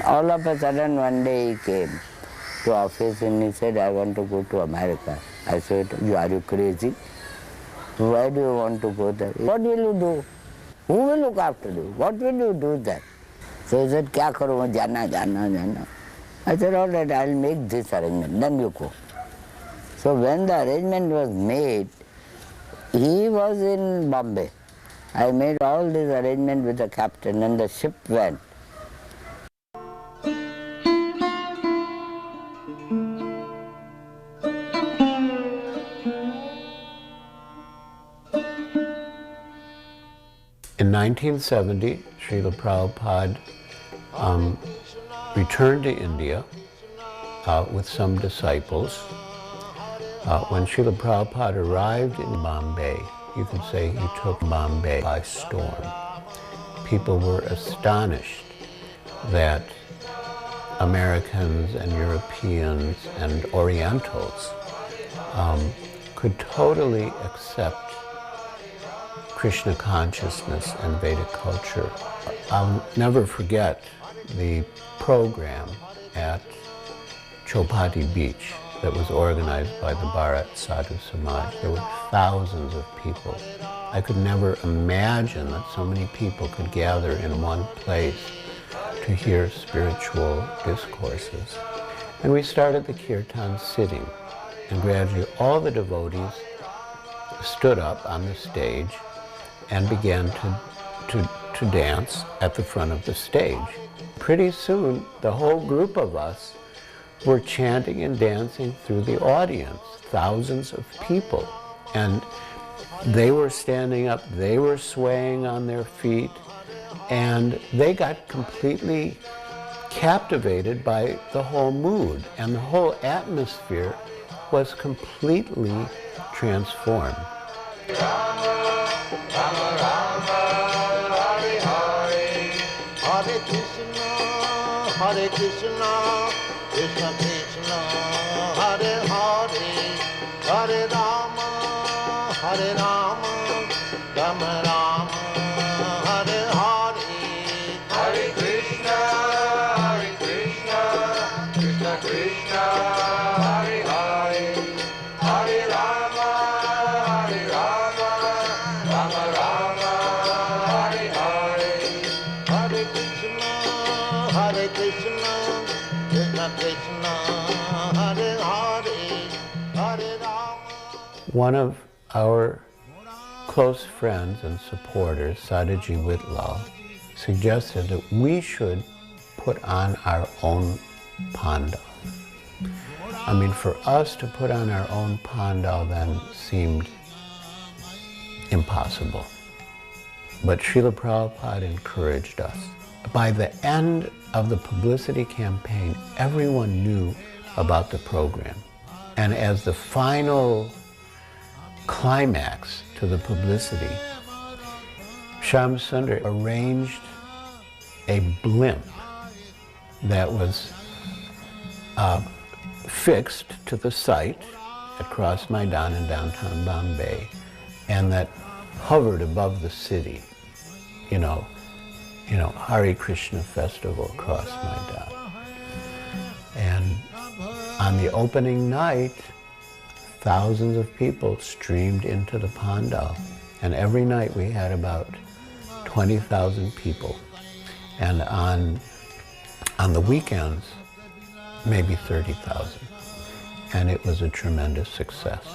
All of a sudden one day he came to office and he said, I want to go to America. I said, are you crazy? Why do you want to go there? What will you do? Who will look after you? What will you do there? So he said, kya karu, jana, jana, jana. I said, all right, I'll make this arrangement, then you go. So when the arrangement was made, he was in Bombay. I made all this arrangement with the captain and the ship went. In 1970, Srila Prabhupada returned to India with some disciples. When Srila Prabhupada arrived in Bombay, you could say he took Bombay by storm. People were astonished that Americans and Europeans and Orientals could totally accept Krishna consciousness and Vedic culture. I'll never forget the program at Chowpatty Beach that was organized by the Bharat Sadhu Samaj. There were thousands of people. I could never imagine that so many people could gather in one place to hear spiritual discourses. And we started the kirtan sitting, and gradually all the devotees stood up on the stage and began to dance at the front of the stage. Pretty soon, the whole group of us were chanting and dancing through the audience, thousands of people. And they were standing up, they were swaying on their feet, and they got completely captivated by the whole mood, and the whole atmosphere was completely transformed. Hare Krishna, Krishna Krishna, Hare Hare, Hare Rama, Hare Rama, Rama Rama, Hare Hare, Hare Krishna, Krishna Krishna, Hare Hare, Hare Rama, Rama Rama, Hare Hare, Hare Krishna, Hare Krishna, Krishna Krishna, Hare Hare, Hare Rama. One of our close friends and supporters, Sadaji Whitlaw, suggested that we should put on our own pandal. I mean, for us to put on our own pandal then seemed impossible. But Srila Prabhupada encouraged us. By the end of the publicity campaign, everyone knew about the program. And as the final climax to the publicity, Shyam Sundar arranged a blimp that was fixed to the site at Cross Maidan in downtown Bombay, and that hovered above the city, you know, Hare Krishna festival Cross Maidan. And on the opening night, thousands of people streamed into the pandal, and every night we had about 20,000 people, and on the weekends, maybe 30,000, and it was a tremendous success.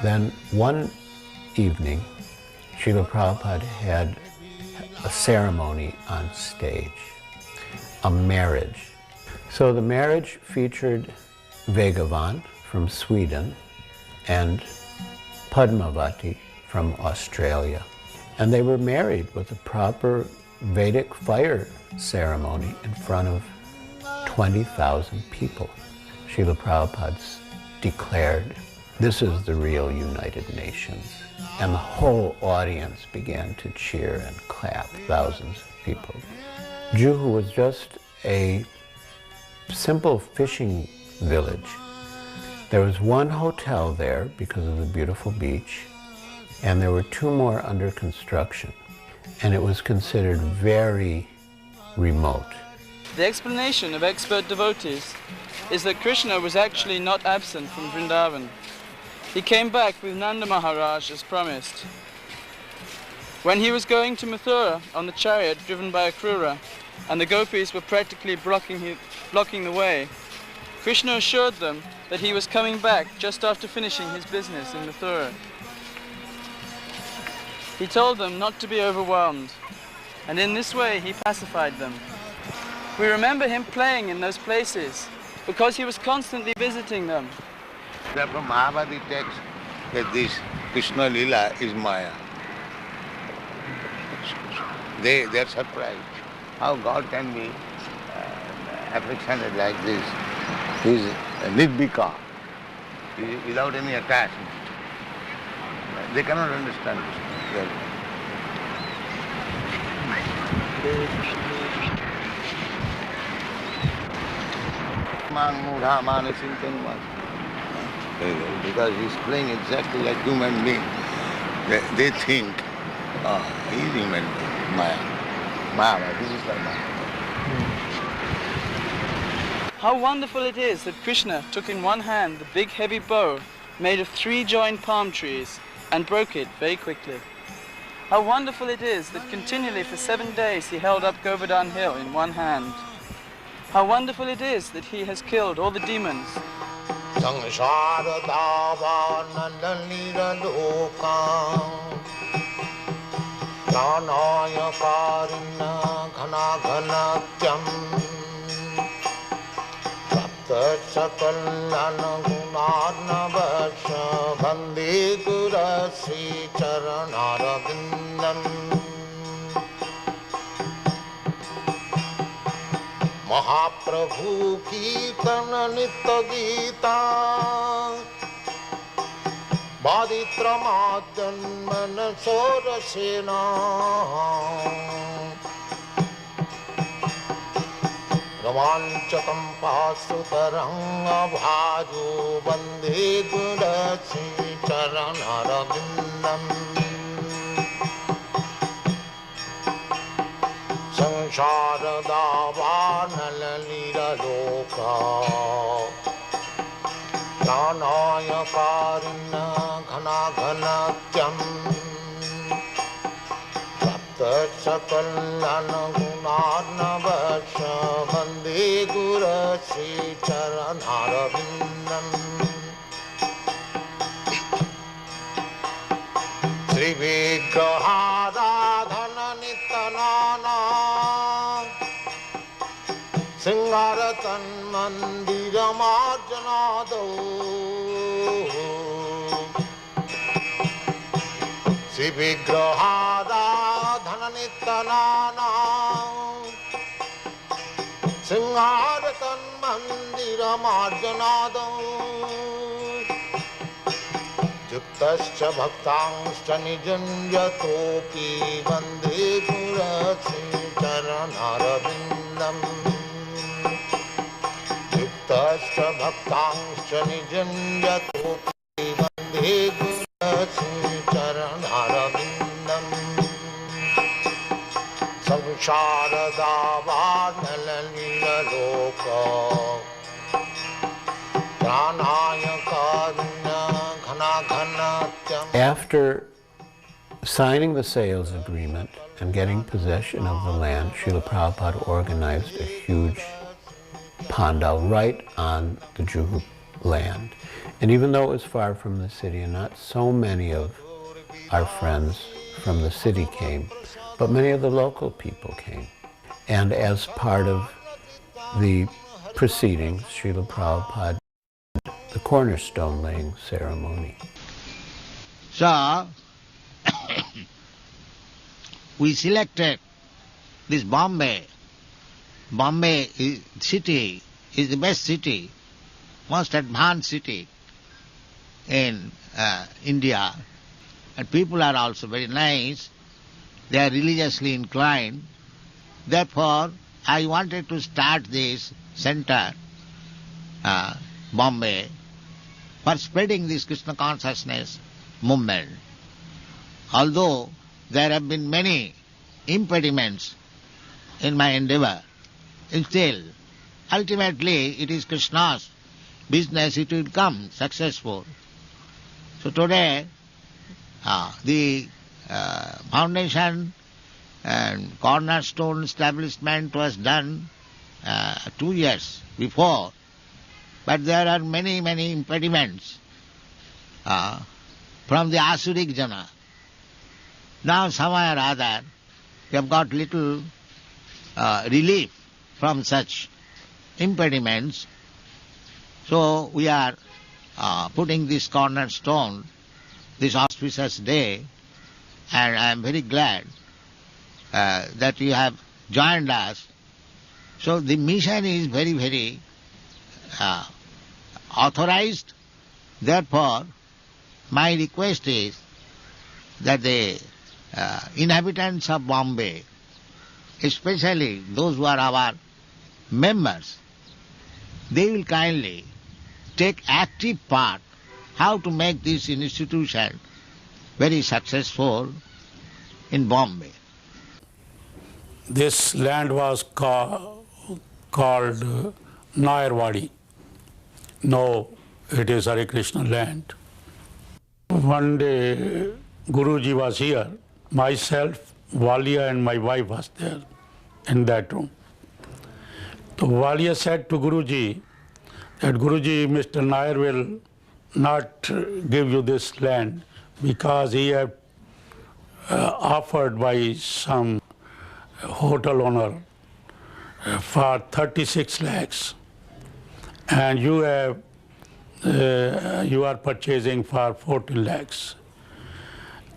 Then one evening, Srila Prabhupada had a ceremony on stage, a marriage. So the marriage featured Vegavan from Sweden and Padmavati from Australia. And they were married with a proper Vedic fire ceremony in front of 20,000 people. Srila Prabhupada declared, "This is the real United Nations." And the whole audience began to cheer and clap, thousands of people. Juhu was just a simple fishing village. There was one hotel there because of the beautiful beach, and there were two more under construction. And it was considered very remote. The explanation of expert devotees is that Krishna was actually not absent from Vrindavan. He came back with Nanda Maharaj as promised. When he was going to Mathura on the chariot driven by Akrura, and the gopis were practically blocking the way, Krishna assured them that he was coming back just after finishing his business in Mathura. He told them not to be overwhelmed, and in this way he pacified them. We remember him playing in those places because he was constantly visiting them. Therefore Mahabharata text that this Krishna Lila is Maya. They are surprised. How God can be affectionate like this. He is nirbhika, without any attachment. They cannot understand this. Because he's playing exactly like human being. They think, he is human being, Maya, this is like Maya. How wonderful it is that Krishna took in one hand the big heavy bow made of 3 joined palm trees and broke it very quickly. How wonderful it is that continually for 7 days he held up Govardhan Hill in one hand. How wonderful it is that he has killed all the demons. Mahaprabhu Kirtana Nitya Gita Baditramadyanmana Sorasena Ramanchatam Pasutaranga Bhaju Bande Gurasi Charanarabindam Sansharadhavanalira loka Pranaya karina ghana ghanatyam Sapta sakalana gunarnavasya Bande gurasi charanarabindam Sri Vigraharadhana Nitanana Singaratan Mandira Marjanado Sri Vigraharadhana Nitanana Singaratan Mandira Marjanado Yuktascha bhaktangscha nijanjatopi vande purasi charanarabindam Yuktascha bhaktangscha nijanjatopi vande purasi charanarabindam Samsharadhavanalila loka Pranaya karuna After signing the sales agreement and getting possession of the land, Srila Prabhupada organized a huge pandal right on the Juhu land. And even though it was far from the city and not so many of our friends from the city came, but many of the local people came. And as part of the proceedings, Srila Prabhupada the cornerstone laying ceremony. So, we selected this Bombay. Bombay city is the best city, most advanced city in India. And people are also very nice. They are religiously inclined. Therefore, I wanted to start this center, Bombay, for spreading this Krishna consciousness movement. Although there have been many impediments in my endeavor. Still, ultimately it is Krishna's business, it will come successful. So today, the foundation and cornerstone establishment was done 2 years before, but there are many, many impediments from the Asurik Jana. Now somewhere or other, we have got little relief from such impediments. So we are putting this cornerstone this auspicious day, and I am very glad that you have joined us. So the mission is very, very authorized. Therefore, my request is that the inhabitants of Bombay, especially those who are our members, they will kindly take active part how to make this institution very successful in Bombay. This land was called Nayarwadi. No, it is Hare Krishna land. One day, Guruji was here. Myself, Walia and my wife was there in that room. So Walia said to Guruji that Guruji, Mr. Nair will not give you this land because he had offered by some hotel owner for 36 lakhs, and you are purchasing for 14 lakhs.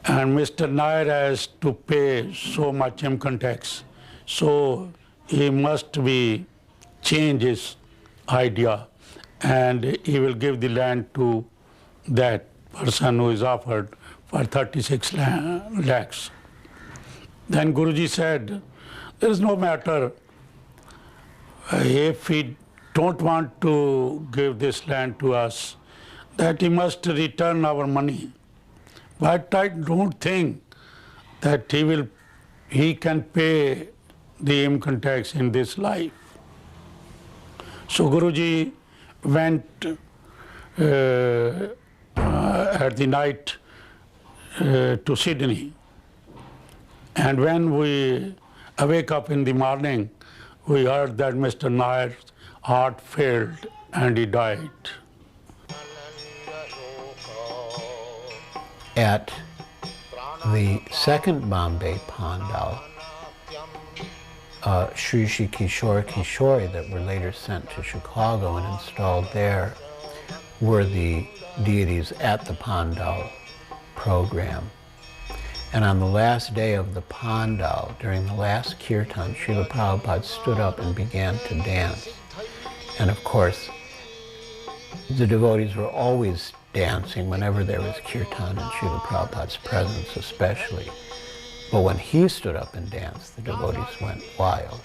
And Mr. Nair has to pay so much income tax, so he must change his idea, and he will give the land to that person who is offered for 36 lakhs. Then Guruji said, there is no matter if he don't want to give this land to us, that he must return our money. But I don't think that he can pay the income tax in this life. So Guruji went at the night to Sydney, and when we awake up in the morning, we heard that Mr. Nair's heart failed and he died. At the second Bombay Pandal, Sri Kishore Kishori that were later sent to Chicago and installed there were the deities at the Pandal program. And on the last day of the Pandal, during the last kirtan, Srila Prabhupada stood up and began to dance. And of course, the devotees were always dancing whenever there was kirtan in Srila Prabhupada's presence especially. But when he stood up and danced, the devotees went wild.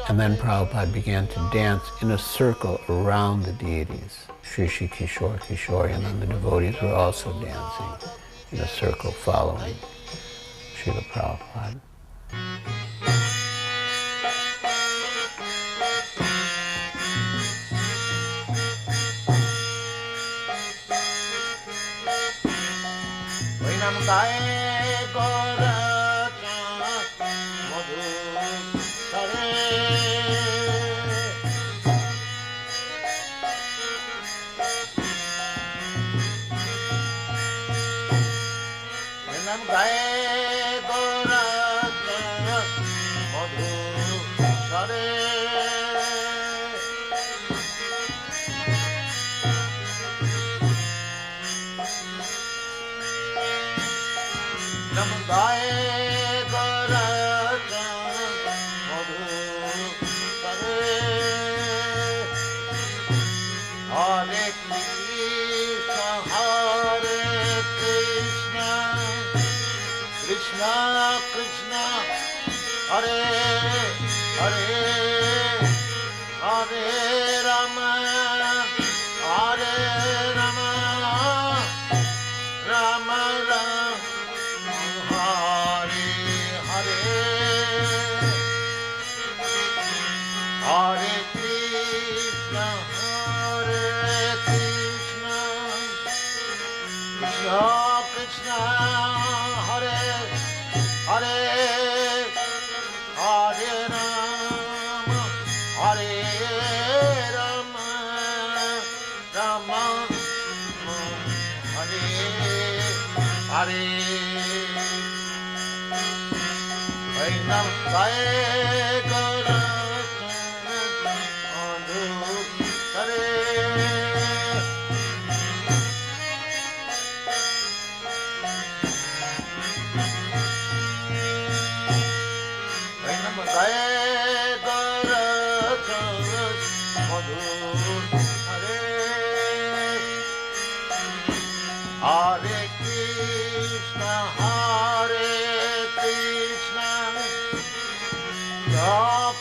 And then Prabhupada began to dance in a circle around the deities, Sri Kishore Kishori, and then the devotees were also dancing in a circle following Srila Prabhupada. Hare Vainam Gaye Gora Madhu Hare Vainam Gaye Gora Madhu Hare Hare Krishna, Hare Krishna,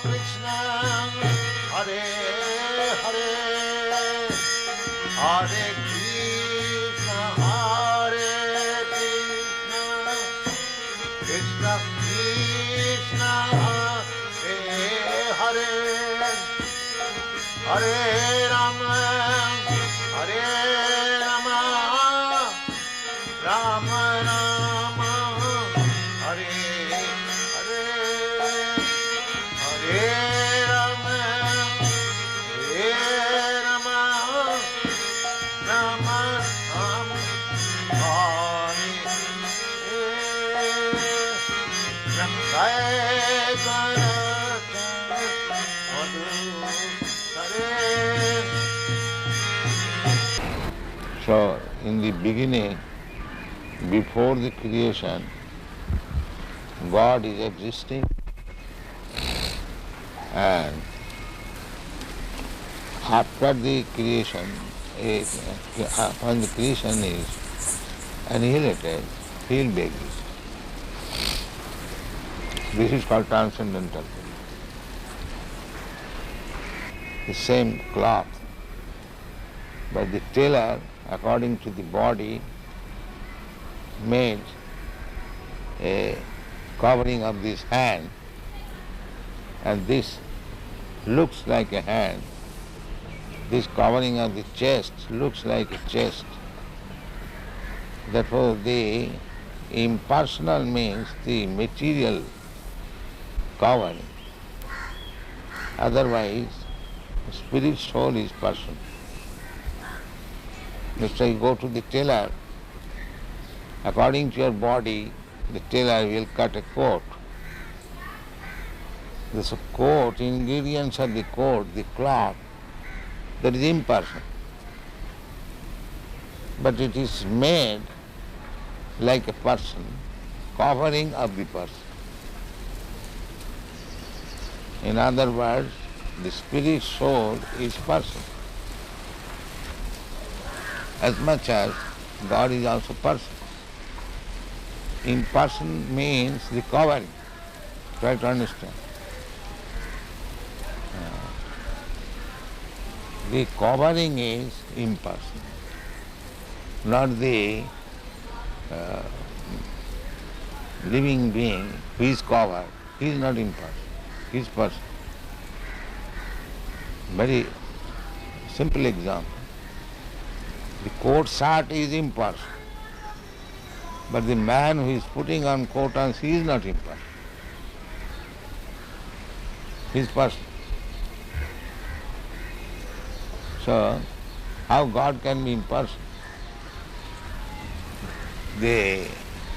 Krishna, Hare Hare, Hare Krishna, Hare Krishna, Krishna Krishna, Hare Hare, Hare Rama, Hare Rama, Rama Rama, Hare Hare, Hare Rama, Hare Rama, Rama Rama, Hare Hare. Jai Guru Madhu Hare. So, in the beginning, before the creation, God is existing, and after the creation, when the creation is annihilated, he will be existing. This is called transcendental. The same cloth, but the tailor, according to the body, made a covering of this hand, and this looks like a hand. This covering of the chest looks like a chest. Therefore, the impersonal means the material covering. Otherwise, spirit soul is person. Let's say you go to the tailor, according to your body, the tailor will cut a coat. This coat, ingredients of the coat, the cloth, that is impersonal. But it is made like a person, covering of the person. In other words, the spirit soul is person. As much as God is also person. Imperson means the covering. Try to understand. The covering is impersonal, not the living being who is covered. He is not impersonal. He is person. Very simple example. The coat shirt is impersonal, but the man who is putting on coat and he is not impersonal. He is person. So, how God can be impersonal? The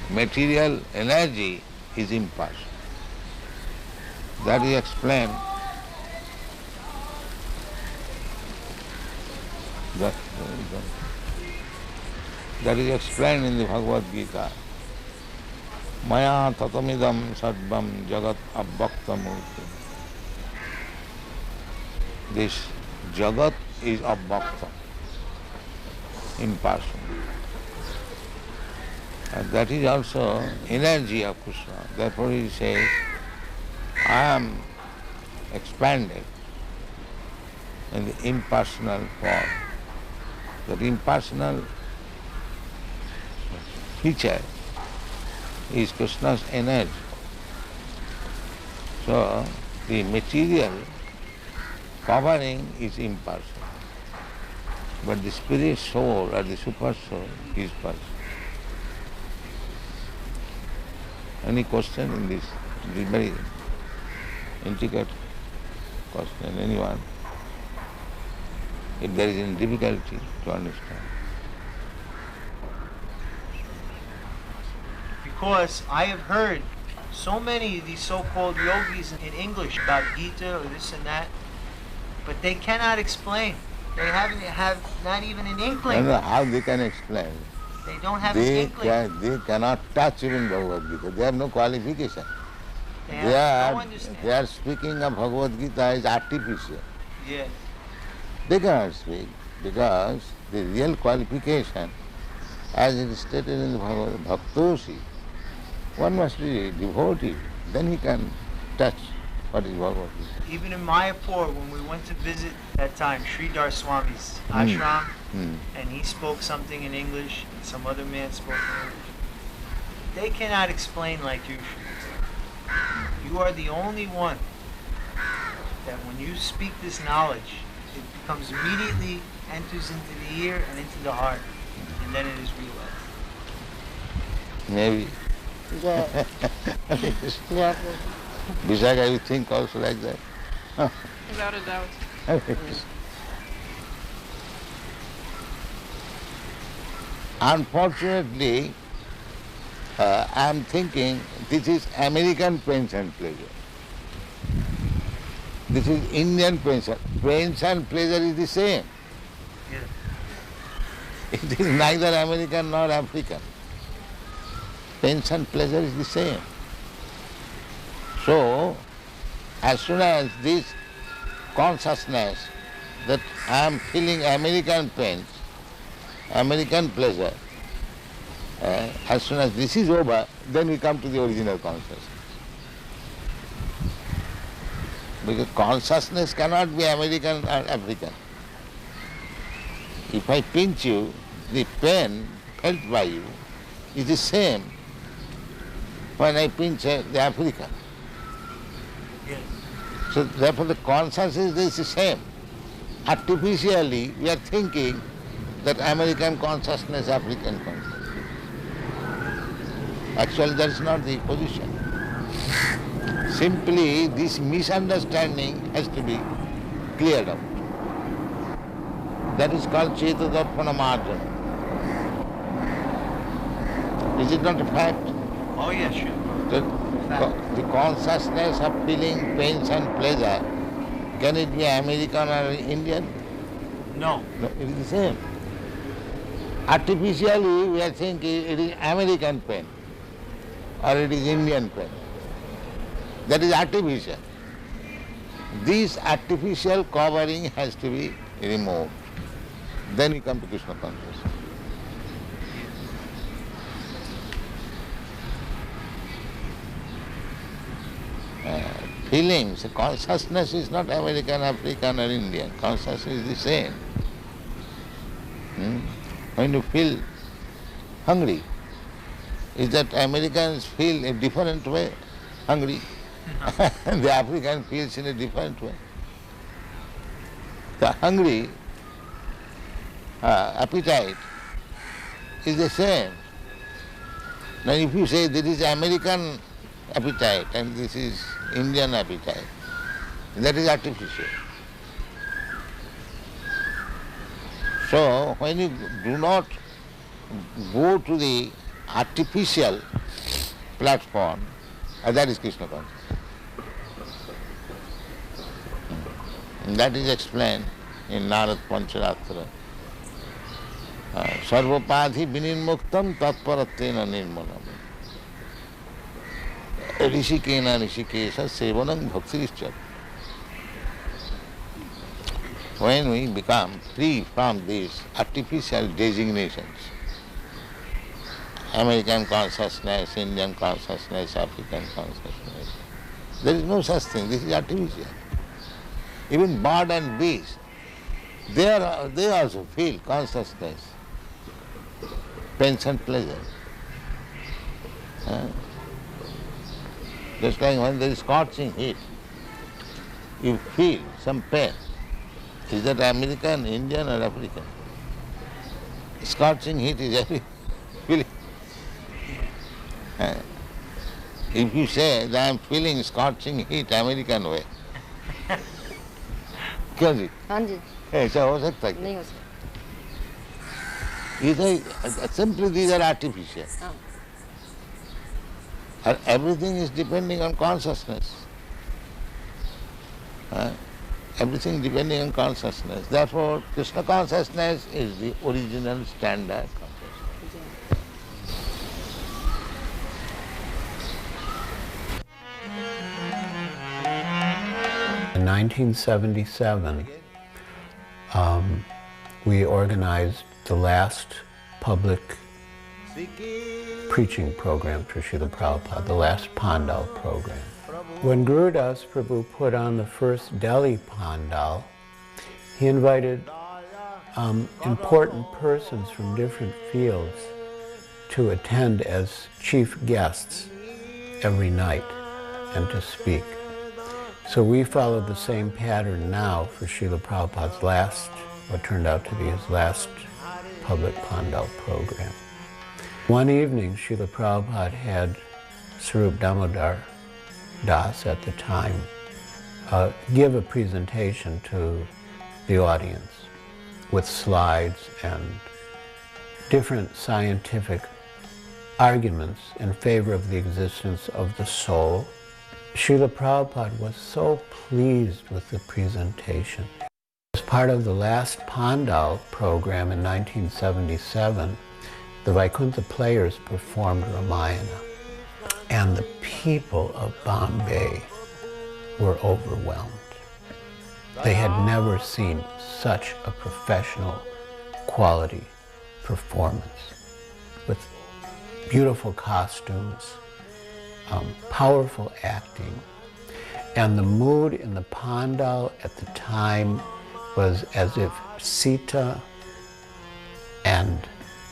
material energy is impersonal. That is explained. That is explained in the Bhagavad Gita. Maya tatamidam sarvam jagat abbaktamurti. This jagat is abbakta, impersonal. And that is also energy of Krishna. Therefore he says, I am expanded in the impersonal form. That impersonal feature is Krishna's energy. So the material covering is impersonal, but the spirit soul or the super soul is personal. Any question in this? It is very intricate question. Anyone? If there is any difficulty to understand. because I have heard so many of these so-called yogis in English about Gita or this and that, but they cannot explain. They have not even an I inkling. don't know how they can explain. They don't have an inkling. They cannot touch even Bhagavad Gita. They have no qualification. They have no understanding. They are speaking of Bhagavad Gita as artificial. Yes. They cannot speak because the real qualification, as it is stated in the Bhagavad Bhaktosi, one must be devotee, then he can touch what is Bhagavad Gita. Even in Mayapur, when we went to visit that time Sridhar Swami's ashram, and he spoke something in English, and some other man spoke in English, they cannot explain like you should. You are the only one that when you speak this knowledge, it becomes immediately, enters into the ear and into the heart, and then it is realized. Maybe. Yeah. Yeah. Vishaka, you think also like that? Without a doubt. Unfortunately, I am thinking this is American pension pleasure. This is Indian pension. Pension pleasure is the same. Yes. It is neither American nor African. Pension pleasure is the same. So, as soon as this consciousness that I am feeling American pains, American pleasure, as soon as this is over, then we come to the original consciousness. Because consciousness cannot be American or African. If I pinch you, the pain felt by you is the same when I pinch the African. Yes. So therefore the consciousness is the same. Artificially we are thinking that American consciousness, African consciousness. Actually that is not the position. Simply this misunderstanding has to be cleared out. That is called Cetadarpana Marjana. Is it not a fact? Oh yes, sure. The consciousness of feeling pains and pleasure, can it be American or Indian? No. No, it is the same. Artificially we are thinking it is American pain or it is Indian pain. That is artificial. This artificial covering has to be removed. Then we come to Krishna consciousness. Feelings, consciousness is not American, African or Indian. Consciousness is the same. When you feel hungry, is that Americans feel a different way hungry? The African feels in a different way. The hungry appetite is the same. Now if you say this is American appetite and this is Indian appetite, that is artificial. So when you do not go to the artificial platform, that is Krishna consciousness. That is explained in Narad Pancharatra. Sarvapadhi vinirmuktam tatparatena nirmanam. Rishikena rishikesha sevanam bhaktirishya. When we become free from these artificial designations, American consciousness, Indian consciousness, African consciousness, there is no such thing. This is artificial. Even bird and beast, they also feel consciousness, pains and pleasure. Just like when there is scorching heat, you feel some pain. Is that American, Indian or African? Scorching heat is every feeling. If you say that I am feeling scorching heat American way, क्यों जी? हाँ जी ऐसा हो सकता है? नहीं हो सकता. Simply these are artificial. And everything is depending on consciousness. Everything depending on consciousness. Therefore, Krishna consciousness is the original standard consciousness. In 1977, we organized the last public preaching program for Srila Prabhupada, the last Pandal program. When Gurudas Prabhu put on the first Delhi Pandal, he invited important persons from different fields to attend as chief guests every night and to speak. So we followed the same pattern now for Srila Prabhupada's last, what turned out to be his last public Pandal program. One evening, Srila Prabhupada had Swarup Damodar Das at the time give a presentation to the audience with slides and different scientific arguments in favor of the existence of the soul. Srila Prabhupada was so pleased with the presentation. As part of the last Pandal program in 1977, the Vaikuntha players performed Ramayana, and the people of Bombay were overwhelmed. They had never seen such a professional quality performance with beautiful costumes, powerful acting, and the mood in the Pandal at the time was as if Sita and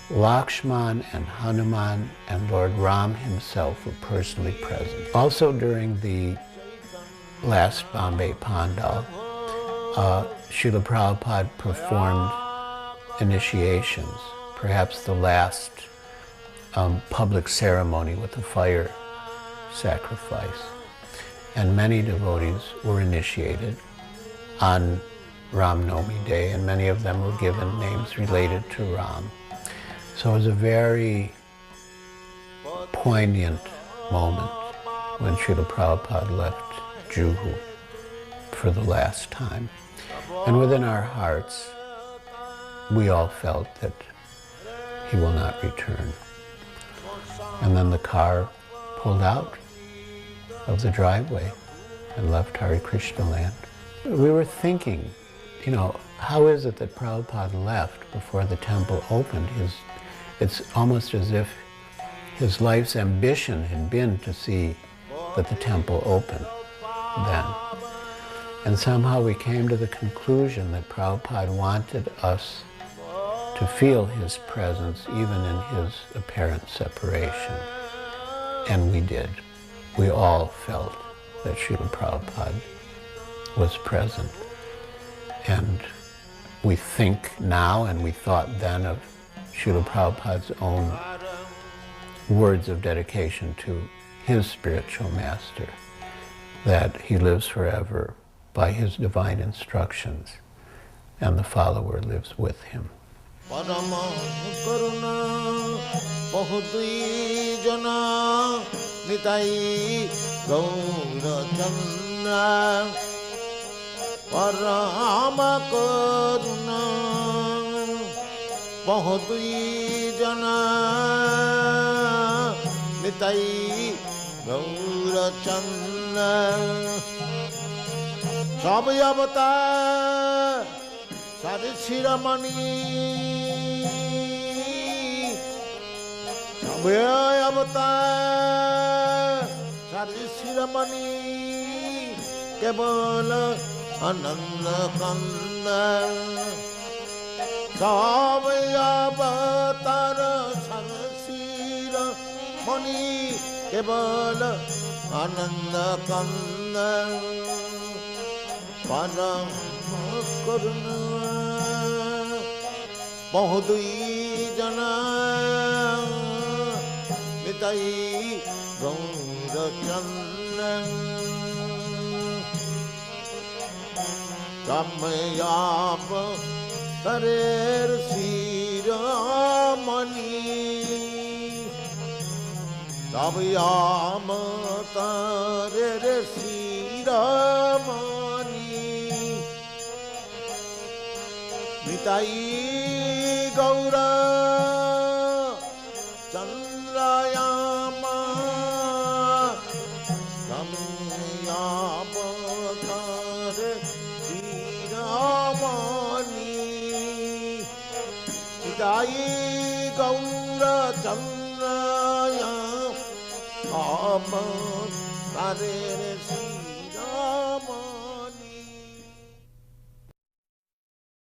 Lakshman and Hanuman and Lord Ram himself were personally present. Also during the last Bombay Pandal, Srila Prabhupada performed initiations, perhaps the last public ceremony with the fire sacrifice. And many devotees were initiated on Ram Navami Day, and many of them were given names related to Ram. So it was a very poignant moment when Srila Prabhupada left Juhu for the last time. And within our hearts, we all felt that he will not return. And then the car pulled out of the driveway and left Hare Krishna land. We were thinking, how is it that Prabhupada left before the temple opened? It's almost as if his life's ambition had been to see that the temple opened then. And somehow we came to the conclusion that Prabhupada wanted us to feel his presence even in his apparent separation. And we did. We all felt that Srila Prabhupada was present. And we think now, and we thought then, of Srila Prabhupada's own words of dedication to his spiritual master, that he lives forever by his divine instructions, and the follower lives with him. Parama karuna bahudui jana nitai gaura chandra. Parama karuna bahudui jana nitai gaura chandra. Sabya avatar Sari Shiramani Sabya avatar Sari Shiramani Kevala Ananda Kanda Sabya avatar Sari Shiramani Kevala Ananda Kanda Param Karuna Bahudui Jana Nitai Gaura Chandra Kamayapa Tarer Siramani अवयामतारे श्रीरामनी Nitai Gaura चंद्रयामा गम्यामतारे श्रीरामनी Nitai Gaura चंद्रयामा Hare Krishna